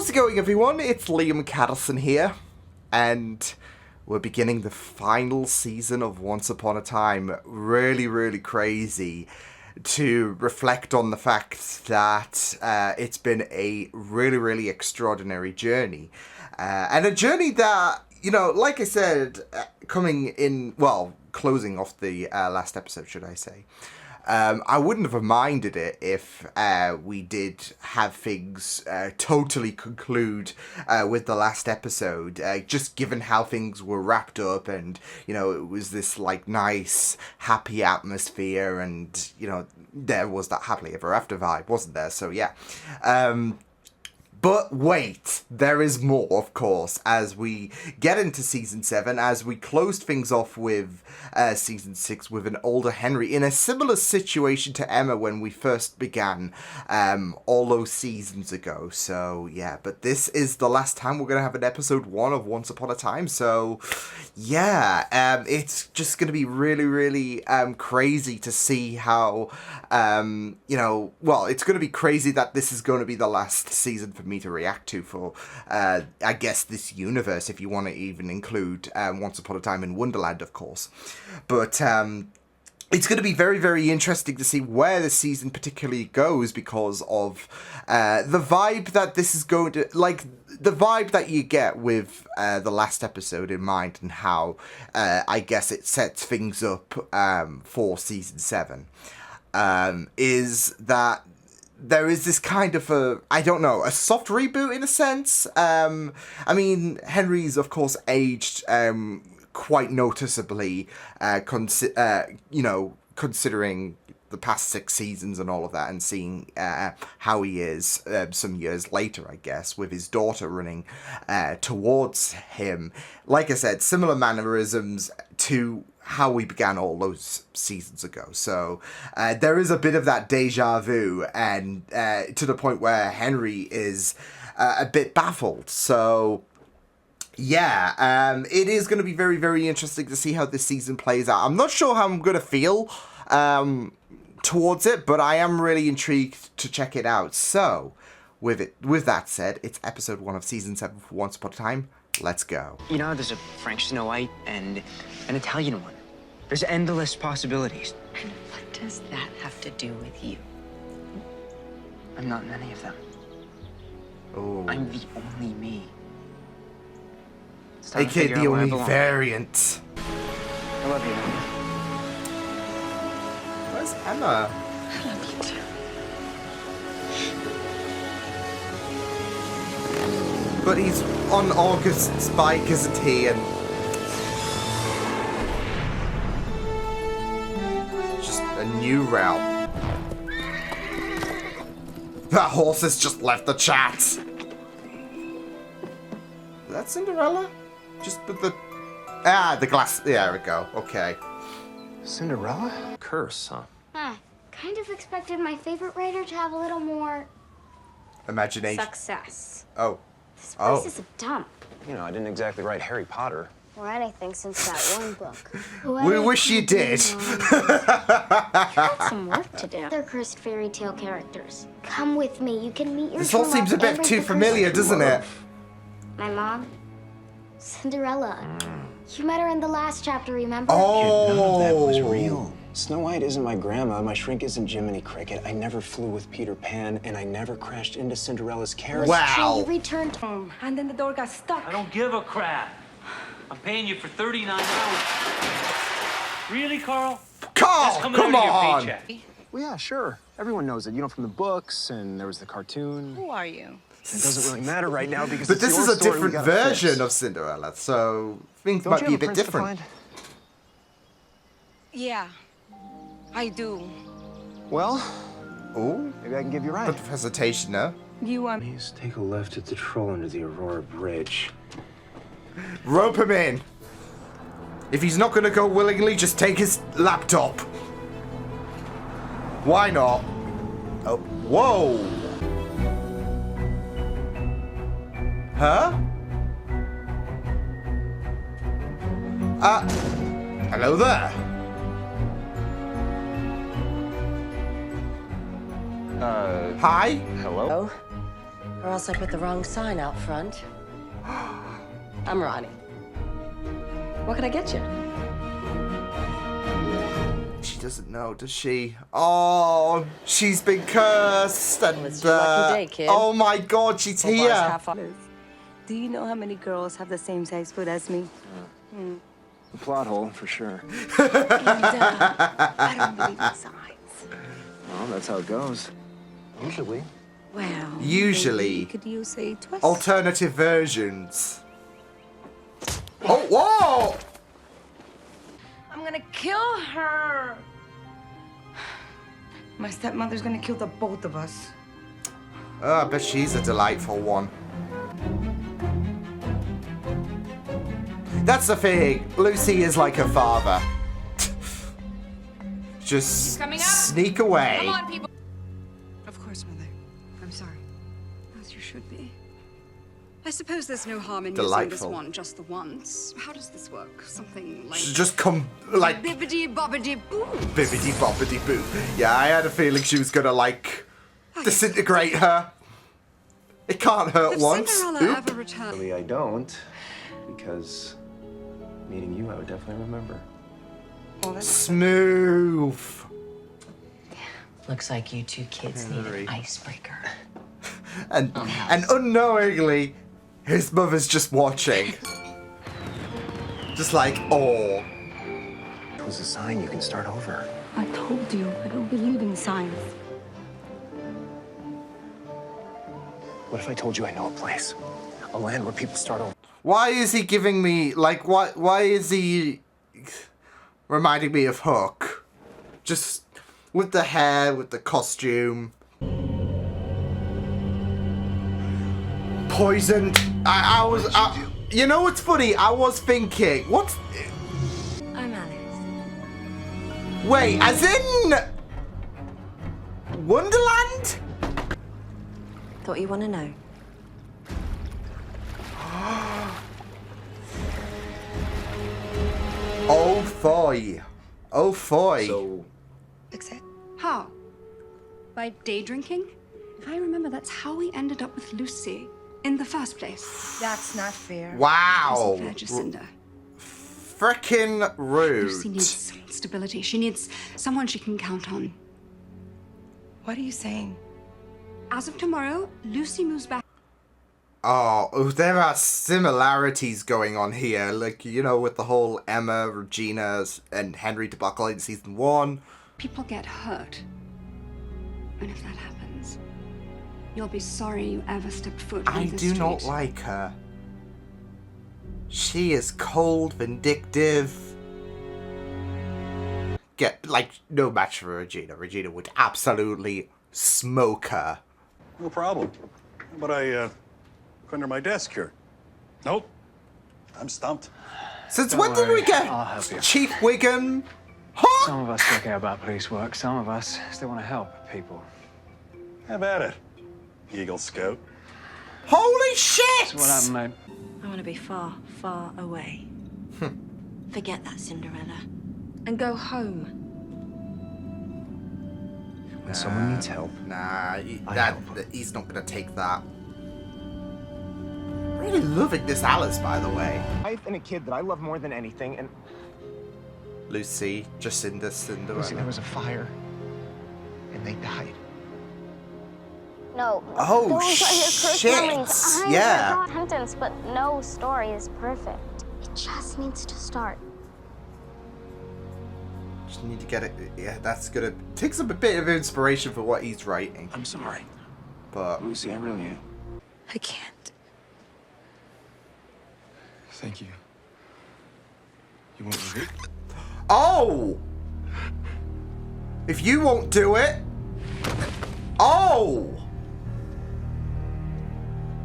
How's it going, everyone? It's Liam Caddison here, and we're beginning the final season of Once Upon a Time. Really, really crazy to reflect on the fact that it's been a really, really extraordinary journey. And a journey that, you know, like I said, closing off the last episode, should I say. I wouldn't have minded it if we did have things totally conclude with the last episode, just given how things were wrapped up and, you know, it was this, like, nice, happy atmosphere and, you know, there was that happily ever after vibe, wasn't there? So, yeah. But wait, there is more, of course, as we get into Season 7, as we closed things off with Season 6 with an older Henry in a similar situation to Emma when we first began all those seasons ago. So, yeah, but this is the last time we're going to have an episode 1 of Once Upon a Time. So, yeah, it's just going to be really, really crazy to see how, you know, well, it's going to be crazy that this is going to be the last season for me to react to for, I guess, this universe, if you want to even include Once Upon a Time in Wonderland, of course. But it's going to be very, very interesting to see where the season particularly goes because of the vibe that this is going to, like, the vibe that you get with the last episode in mind and how, I guess, it sets things up for Season 7, is that there is this kind of a soft reboot in a sense. I mean, Henry's, of course, aged quite noticeably, you know, considering the past 6 seasons and all of that, and seeing how he is some years later, I guess, with his daughter running towards him. Like I said, similar mannerisms to how we began all those seasons ago. So there is a bit of that deja vu, and to the point where Henry is a bit baffled. So yeah, it is going to be very, very interesting to see how this season plays out. I'm not sure how I'm going to feel towards it, but I am really intrigued to check it out. So with that said, it's episode 1 of season 7 for Once Upon a Time. Let's go. You know, there's a French Snow White and an Italian one. There's endless possibilities. And what does that have to do with you? I'm not in any of them. Oh. I'm the only me. It's time to AKA figure the out where I only belong. variant. I love you, Emma. Where's Emma? I love you too. But he's on August's bike, isn't he? And just a new route. That horse has just left the chat. Is that Cinderella? Just with the the glass. There we go. Okay. Cinderella? Curse, huh? Kind of expected my favorite writer to have a little more Imagination. success. Oh. This place is a dump. You know, I didn't exactly write Harry Potter. Or anything since that one book. We wish you did. Got some work to do. They're cursed fairy tale characters. Come with me. You can meet your This all true seems a love bit and break too the curse. familiar, doesn't it? My mom, Cinderella. You met her in the last chapter, remember? None of that was Oh. real. Snow White isn't my grandma, my shrink isn't Jiminy Cricket, I never flew with Peter Pan, and I never crashed into Cinderella's carriage. Wow. You returned home. And then the door got stuck. I don't give a crap. I'm paying you for 39 hours. Really, Carl? That's Carl, coming come out of your on. paycheck. Well, yeah, sure. Everyone knows it, you know, from the books, and there was the cartoon. Who are you? It doesn't really matter right now because But it's this your is a story, we different gotta version fix. of Cinderella, so things Don't might you be a have bit prince to different. find? Yeah, I do. Well, Oh, maybe I can give you a ride. bit of hesitation, no? You want Please take a left at the troll under the Aurora Bridge. Rope him in. If he's not gonna go willingly, just take his laptop. Why not? Oh, whoa. Huh? Hello there. Hi? Hello? Or else I put the wrong sign out front. I'm Ronnie. What can I get you? She doesn't know, does she? Oh, she's been cursed. And, It's your lucky day, kid. oh my God, she's Bars here. half hours. Do you know how many girls have the same size foot as me? The plot hole, for sure. I don't believe in signs. Well, that's how it goes. Usually. Well, Usually. maybe could use a twist? Alternative versions. Oh, whoa! I'm gonna kill her. My stepmother's gonna kill the both of us. Oh, I bet she's a delightful one. That's the thing. Lucy is like her father. Just sneak away. Come on, people. Of course, Mother. I'm sorry. As you should be. I suppose there's no harm in using this Delightful. one just the once. How does this work? Something like Just come, like, bibbidi bobbidi boo. bibbidi bobbidi boo. Yeah, I had a feeling she was gonna, like, disintegrate her. It can't hurt If once. Cinderella Oop. ever returned. Really, I don't. Because meeting you, I would definitely remember. Well, that's Smooth. Looks like you two kids need an icebreaker. And unknowingly, his mother's just watching. Just like, oh. It was a sign you can start over. I told you I don't believe in signs. What if I told you I know a place? A land where people start over. Why is he giving me, like, why is he reminding me of Hook? Just with the hair, with the costume. Poisoned. You know what's funny? I was thinking, what's... I'm Alice. Wait, as in... Wonderland? Thought you want to know. Oh, foy. Oh, foy. So, Fix it. How? By day drinking? If I remember, that's how we ended up with Lucy in the first place. That's not fair. Wow. Isn't fair, Jacinda? Frickin' rude. Lucy needs some stability. She needs someone she can count on. What are you saying? As of tomorrow, Lucy moves back. Oh, there are similarities going on here. Like, you know, with the whole Emma, Regina, and Henry debacle in season 1. People get hurt. And if that happens, you'll be sorry you ever stepped foot on I this do not street. like her. She is cold, vindictive. No match for Regina. Regina would absolutely smoke her. No problem. But I look under my desk here. Nope. I'm stumped. Since Don't when did we worry, get I'll help you. Chief Wiggum? Huh? Some of us don't care about police work. Some of us still want to help people. Have at it, Eagle Scout. Holy shit! So what happened, mate? I want to be far, far away. Forget that Cinderella. And go home. when someone needs help, Nah, I help. he's not gonna take that. Really loving this Alice, by the way. wife and a kid that I love more than anything, and Lucy, Jacinda, Cinderella. Lucy, there was a fire, and they died. No. Oh, those are your cursed shit. memories. I Yeah. forgot sentence, but no story is perfect. It just needs to start. Just need to get it. Yeah, that's gonna take some bit of inspiration for what he's writing. I'm sorry, But Lucy, I really am. I can't. Thank you. You won't do it? oh, if you won't do it, oh.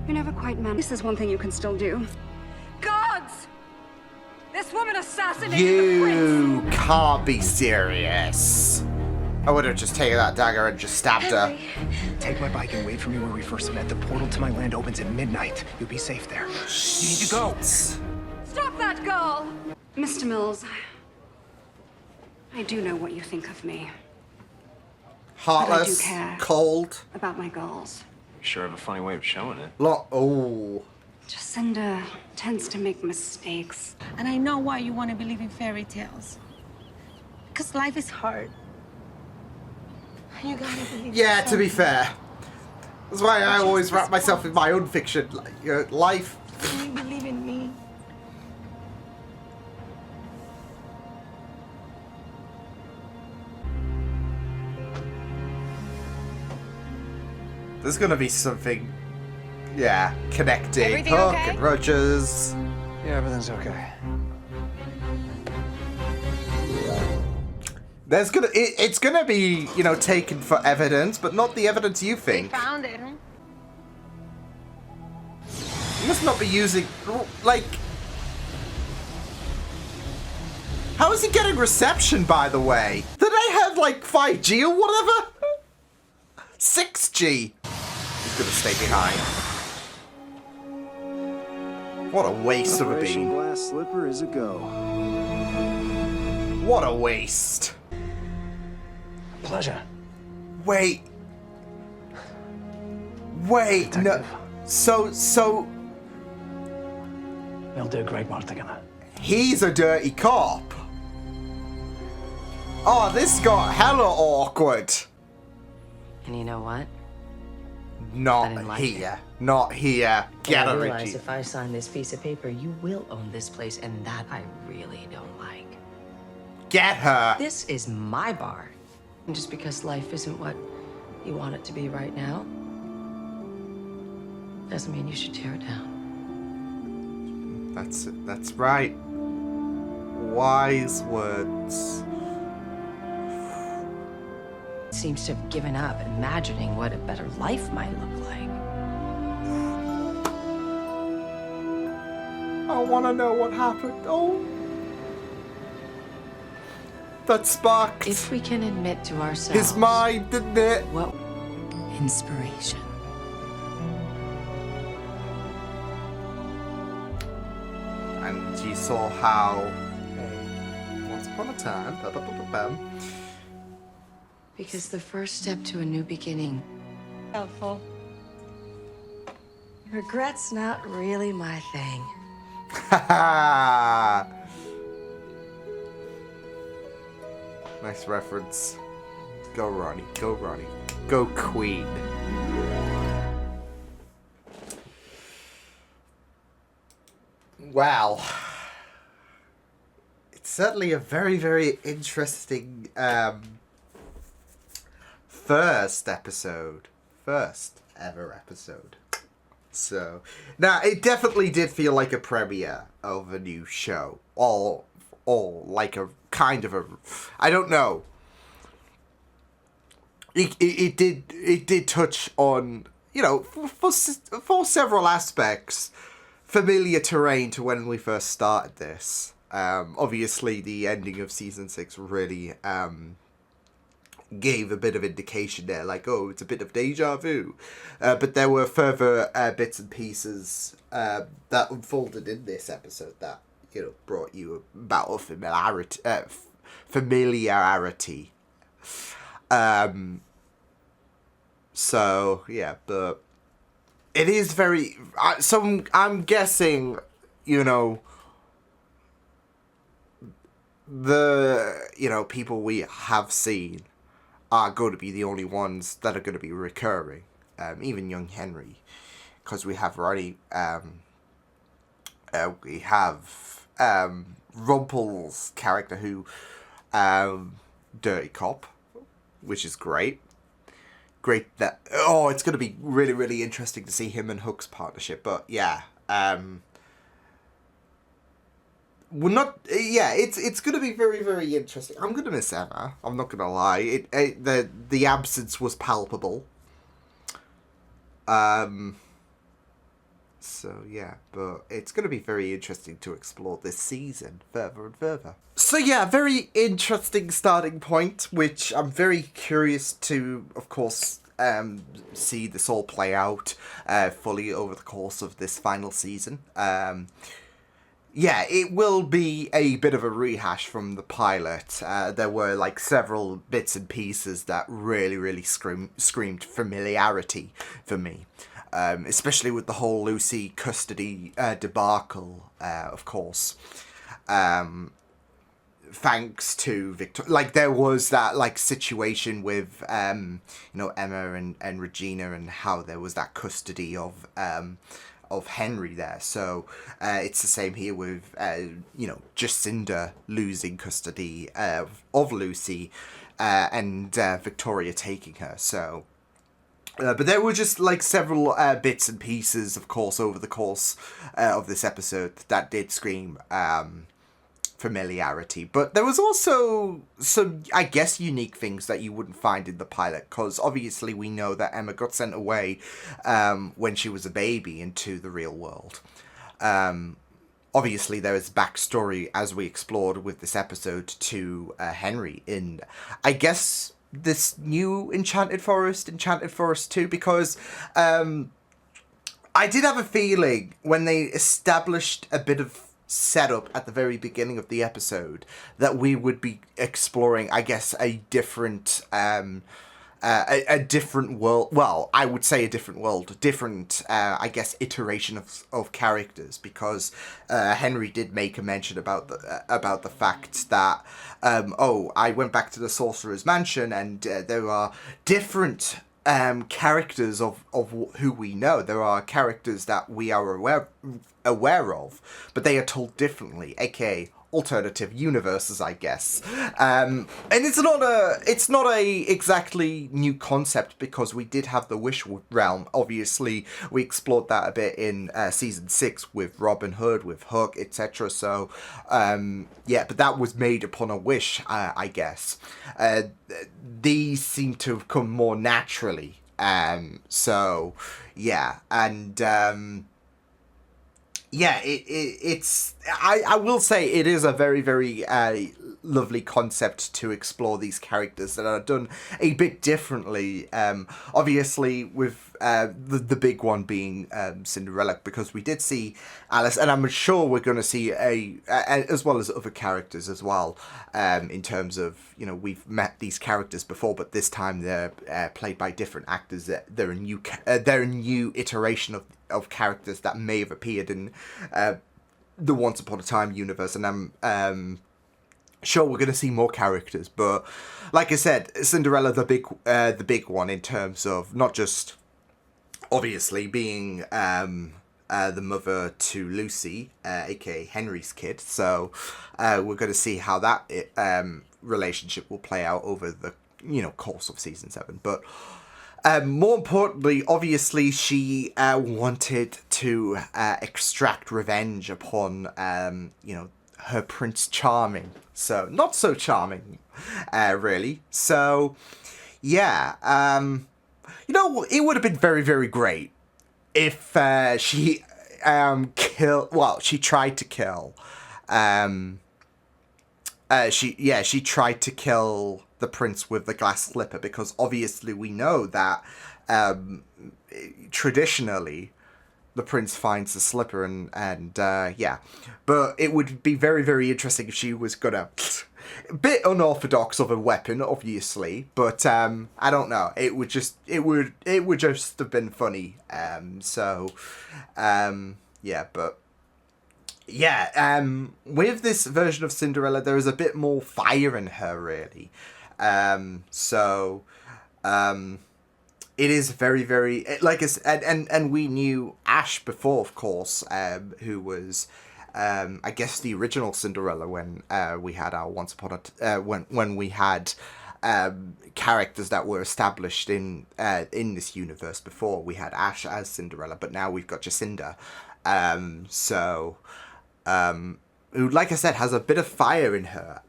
You're never quite man. This is one thing you can still do. Gods! This woman assassinated the prince! You can't be serious. I would have just taken that dagger and just stabbed her. Take my bike and wait for me where we first met. The portal to my land opens at midnight. You'll be safe there. You need to go. Stop that girl! Mr. Mills, I do know what you think of me. Heartless, care. cold. About my girls. sure have a funny way of showing it. Oh. Jacinda tends to make mistakes. And I know why you want to believe in fairy tales. Because life is hard. You gotta believe. Yeah, to be fair. That's why I always wrap myself in my own fiction. Like, life. Can you believe in me? There's gonna be something, yeah, connecting Everything Hook okay? and Rogers. Yeah, everything's okay. There's gonna, it's gonna be, you know, taken for evidence, but not the evidence you They think. found it. You must not be using, like... How is he getting reception, by the way? Do they have, like, 5G or whatever? 6G. He's gonna stay behind. What a waste of a Operation beam. Glass Slipper is a go. What a waste. Pleasure. Wait. Wait, no. So... You'll do great work together. He's a dirty cop. Oh, this got hella awkward. And you know what? I Not didn't like here. Not here. Get I her, realize Richie. if I sign this piece of paper, you will own this place, and that I really don't like. Get her. This is my bar. And just because life isn't what you want it to be right now, doesn't mean you should tear it down. That's it. That's right. Wise words. Seems to have given up imagining what a better life might look like. I want to know what happened. Oh. That sparked If we can admit to ourselves his mind, didn't it? what inspiration. And you saw how once upon a time, Because the first step to a new beginning. Helpful. Regret's not really my thing. Nice reference. Go Ronnie, go Ronnie, go Queen. Wow. It's certainly a very, very interesting first ever episode. So, now it definitely did feel like a premiere of a new show, or like a kind of a, I don't know. It did touch on, you know, for several aspects, familiar terrain to when we first started this. Obviously, the ending of season 6 really gave a bit of indication there, like, oh, it's a bit of deja vu. But there were further bits and pieces that unfolded in this episode that, you know, brought you about a familiarity. So, yeah, but it is very... So I'm guessing, you know, the, you know, people we have seen are going to be the only ones that are going to be recurring. Even young Henry. Because we have already... we have Rumpel's character who... dirty cop. Which is great. Great that... Oh, it's going to be really, really interesting to see him and Hook's partnership. But, yeah. We're not... Yeah, it's going to be very, very interesting. I'm going to miss Emma. I'm not going to lie. The absence was palpable. So, yeah. But it's going to be very interesting to explore this season further and further. So, yeah, very interesting starting point, which I'm very curious to, of course, see this all play out fully over the course of this final season. yeah, it will be a bit of a rehash from the pilot. There were like several bits and pieces that really screamed familiarity for me. Especially with the whole Lucy custody debacle, of course. Thanks to Victor, like there was that like situation with Emma and Regina, and how there was that custody of Henry there. So it's the same here with Jacinda losing custody of Lucy, and Victoria taking her. So but there were just like several bits and pieces, of course, over the course of this episode that did scream familiarity. But there was also some, I guess, unique things that you wouldn't find in the pilot, because obviously we know that Emma got sent away when she was a baby into the real world. Obviously there is backstory, as we explored with this episode, to Henry in, I guess, this new Enchanted Forest 2, because I did have a feeling when they established a bit of setup at the very beginning of the episode that we would be exploring, I guess, a different a different world. Well, I would say a different world, different I guess iteration of characters, because Henry did make a mention about the fact that I went back to the Sorcerer's Mansion, and there are different characters of who we know. There are characters that we are aware of, but they are told differently, aka alternative universes, I guess. And it's not a exactly new concept, because we did have the Wish realm. Obviously, we explored that a bit in season 6 with Robin Hood, with Hook, etc. So, but that was made upon a wish, I guess. These seem to have come more naturally. So, yeah, and it's I will say it is a very lovely concept to explore these characters that are done a bit differently. Obviously with the big one being Cinderella, because we did see Alice, and I'm sure we're going to see as well as other characters as well, in terms of, we've met these characters before, but this time they're played by different actors. They're a new iteration of characters that may have appeared in the Once Upon a Time universe, and I'm sure we're going to see more characters. But like I said, Cinderella, the big one, in terms of not just obviously being the mother to Lucy, aka Henry's kid. So we're going to see how that relationship will play out over the course of season 7. But more importantly, obviously, she wanted to extract revenge upon, her Prince Charming. So, not so charming, really. So, yeah, it would have been very great if she she tried to kill, she tried to kill the prince with the glass slipper, because obviously we know that traditionally the prince finds the slipper, and but it would be very interesting if she was gonna a bit unorthodox of a weapon, obviously, but I don't know, it would just have been funny. With this version of Cinderella, there is a bit more fire in her, really. It is very, like I said, and we knew Ash before, of course, who was, I guess, the original Cinderella when we had our when we had characters that were established in this universe before. We had Ash as Cinderella, but now we've got Jacinda, who, like I said, has a bit of fire in her.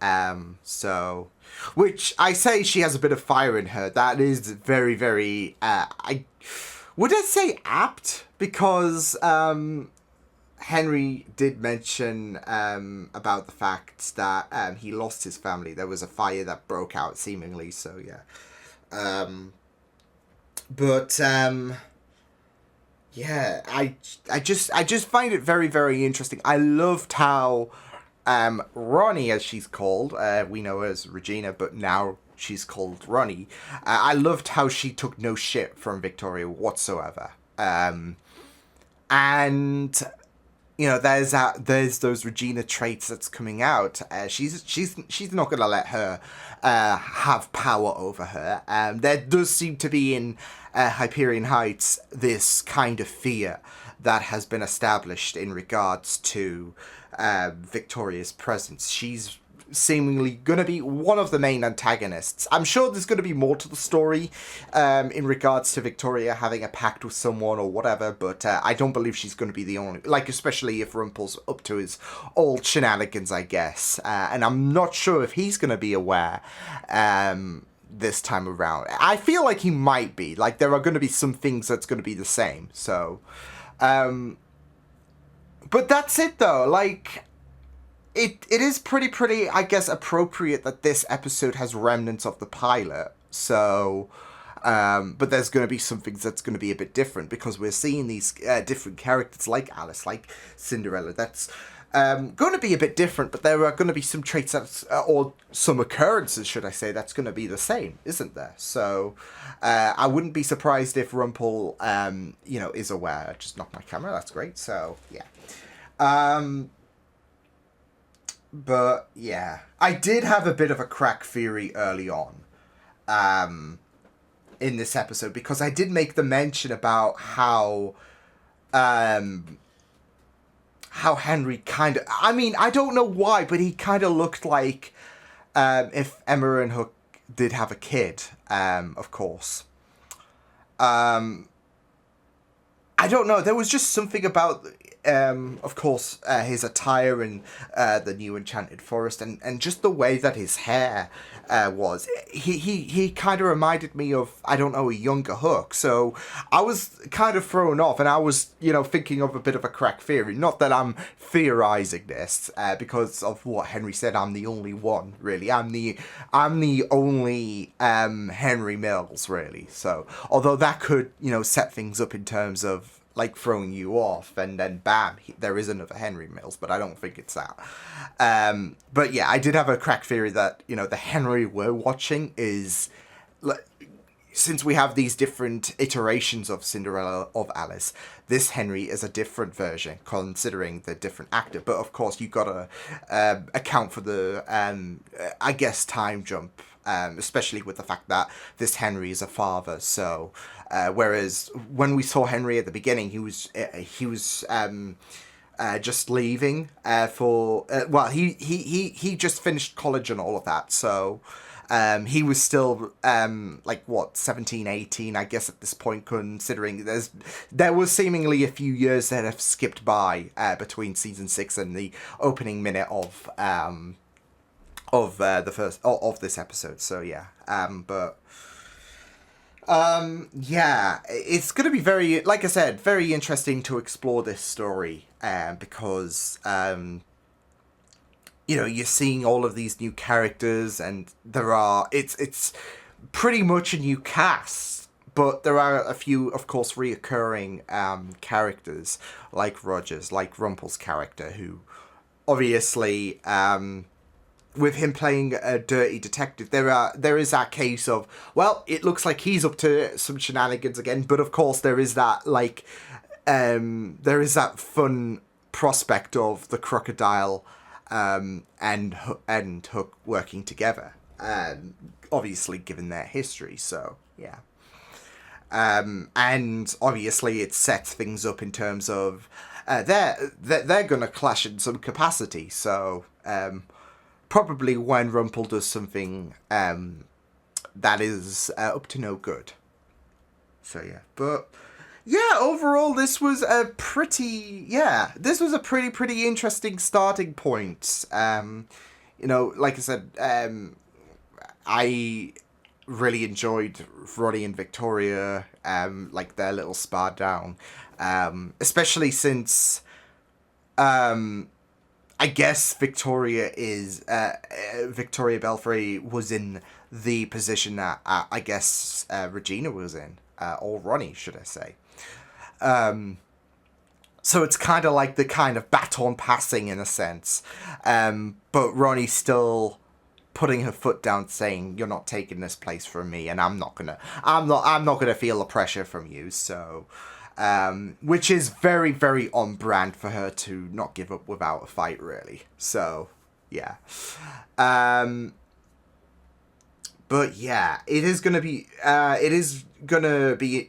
Which I say she has a bit of fire in her. That is very, would I say apt? Because Henry did mention about the fact that he lost his family. There was a fire that broke out, seemingly. So yeah. Yeah, I just find it very, very interesting. I loved how Ronnie, as she's called, we know her as Regina, but now she's called Ronnie. I loved how she took no shit from Victoria whatsoever. And you know, there's those Regina traits that's coming out. She's not gonna let her have power over her. There does seem to be in Hyperion Heights this kind of fear that has been established in regards to Victoria's presence. She's seemingly going to be one of the main antagonists. I'm sure there's going to be more to the story in regards to Victoria having a pact with someone or whatever, but I don't believe she's going to be the only, like, especially if Rumpel's up to his old shenanigans, I guess. And I'm not sure if he's going to be aware this time around. I feel like he might be. Like, there are going to be some things that's going to be the same, so... but that's it, though. Like... It is pretty, I guess, appropriate that this episode has remnants of the pilot. So, but there's going to be some things that's going to be a bit different because we're seeing these different characters like Alice, like Cinderella. That's going to be a bit different, but there are going to be some traits that's, or some occurrences, should I say, that's going to be the same, isn't there? So, I wouldn't be surprised if Rumpel, you know, is aware. I just knocked my camera. That's great. So, yeah. But, yeah. I did have a bit of a crack theory early on in this episode, because I did make the mention about how Henry kind of... I mean, I don't know why, but he kind of looked like if Emma and Hook did have a kid, of course. I don't know. There was just something about... of course, his attire in the new Enchanted Forest, and just the way that his hair was. He kind of reminded me of, I don't know, a younger Hook. So I was kind of thrown off, and I was, you know, thinking of a bit of a crack theory. Not that I'm theorizing this, because of what Henry said. I'm the only one, really. I'm the only Henry Mills, really. So, although that could, you know, set things up in terms of, like, throwing you off, and then bam, there is another Henry Mills, but I don't think it's that. But yeah, I did have a crack theory that, you know, the Henry we're watching is, since we have these different iterations of Cinderella, of Alice, this Henry is a different version, considering the different actor. But of course, you gotta account for the, I guess, time jump, especially with the fact that this Henry is a father, so... whereas when we saw Henry at the beginning, he was just leaving for well, he just finished college and all of that, so he was still like what, 17, 18, I guess at this point, considering there was seemingly a few years that have skipped by between season 6 and the opening minute of the first of this episode. So yeah, but. Yeah, it's going to be very, like I said, very interesting to explore this story, because, you know, you're seeing all of these new characters, and it's pretty much a new cast, but there are a few, of course, reoccurring, characters, like Rogers, like Rumpel's character, who, obviously, with him playing a dirty detective, there is that case of, well, it looks like he's up to some shenanigans again, but of course there is that, like, there is that fun prospect of the crocodile and Hook working together, obviously given their history, so yeah. And obviously it sets things up in terms of they're gonna clash in some capacity, so probably when Rumpel does something that is up to no good. So yeah, but yeah, overall this was a pretty interesting starting point. You know, like I said, I really enjoyed Ronnie and Victoria, like their little spar down, especially since I guess Victoria Belfry was in the position that I guess Regina was in, or Ronnie, should I say. So it's kind of like the kind of baton passing in a sense. But Ronnie's still putting her foot down, saying, "You're not taking this place from me, and I'm not gonna feel the pressure from you." So, which is very, very on brand for her to not give up without a fight, really. So, yeah. But yeah, it is gonna be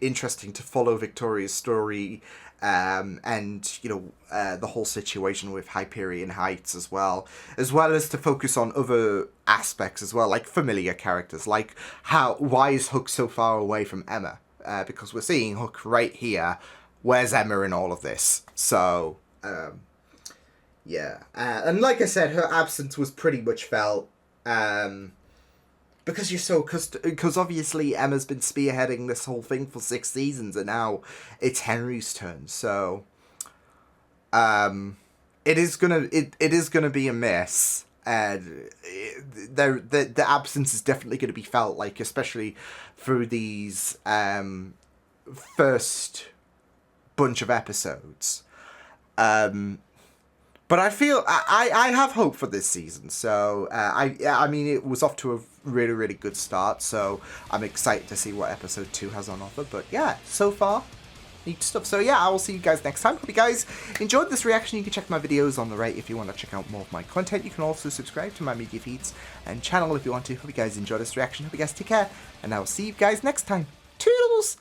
interesting to follow Victoria's story, and you know, the whole situation with Hyperion Heights as well as to focus on other aspects as well, like familiar characters, like why is Hook so far away from Emma? Because we're seeing Hook right here. Where's Emma in all of this? So, yeah, and like I said, her absence was pretty much felt. Because because obviously Emma's been spearheading this whole thing for 6 seasons, and now it's Henry's turn. So, it is gonna be a mess, and the absence is definitely gonna be felt, like especially through these first bunch of episodes. But I feel I have hope for this season. So I mean, it was off to a really, really good start. So I'm excited to see what episode 2 has on offer. But yeah, so far, neat stuff. So yeah, I will see you guys next time. Hope you guys enjoyed this reaction. You can check my videos on the right if you want to check out more of my content. You can also subscribe to my media feeds and channel if you want to. Hope you guys enjoyed this reaction. Hope you guys take care, and I will see you guys next time. Toodles!